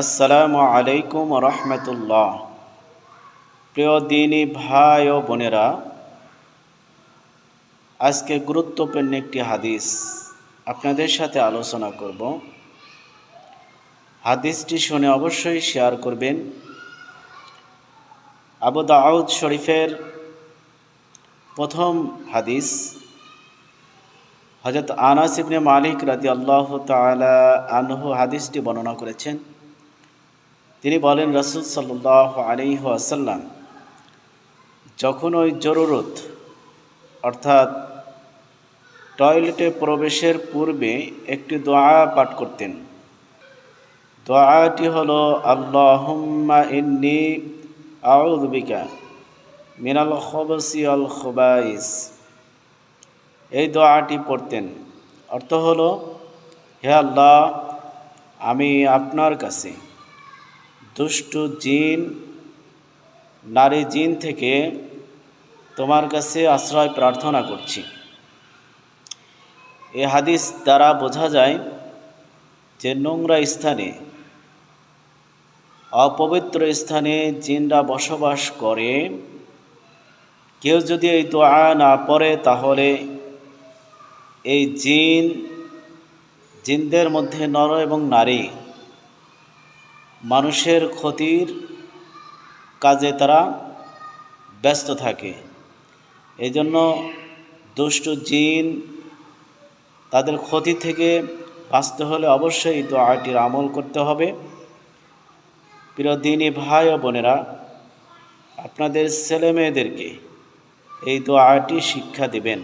আসসালামু আলাইকুম রহমতুল্লাহ। প্রিয় দিনী ভাই ও বোনেরা, আজকে গুরুত্বপূর্ণ একটি হাদিস আপনাদের সাথে আলোচনা করব। হাদিসটি শুনে অবশ্যই শেয়ার করবেন। আবু দাউদ শরীফের প্রথম হাদিস, হযরত আনাস ইবনে মালিক রাদিয়াল্লাহু তাআলা আনহু হাদিসটি বর্ণনা করেছেন। তিনি বলেন, রাসূল সাল্লাল্লাহু আলাইহি ওয়াসাল্লাম যখন ওই জরুরত অর্থাৎ টয়লেটে প্রবেশের পূর্বে একটি দোয়া পাঠ করতেন। দোয়াটি হলো, আল্লাহুম্মা ইন্নী আউযু বিকা মিনাল খুবুসি ওয়াল খুবাইস। এই দোয়াটি পড়তেন। অর্থ হলো, হে আল্লাহ, আমি আপনার কাছে দুষ্ট জিন, নারী জিন থেকে তোমার কাছে আশ্রয় প্রার্থনা করছি। এই হাদিস দ্বারা বোঝা যায় যে নোংরা স্থানে, অপবিত্র স্থানে জিনরা বসবাস করে। কেউ যদি এই দোয়া না পড়ে তাহলে এই জিনদের মধ্যে নর এবং নারী মানুষের ক্ষতির কাজে তারা ব্যস্ত থাকে। এই জন্য দুষ্ট জিন তাদের ক্ষতি থেকে বাঁচতে হলে অবশ্যই এই দোয়াটির আমল করতে হবে। প্রিয় দিনী ভাই ও বোনেরা, আপনাদের ছেলে মেয়েদেরকে এই দোয়াটি শিক্ষা দেবেন।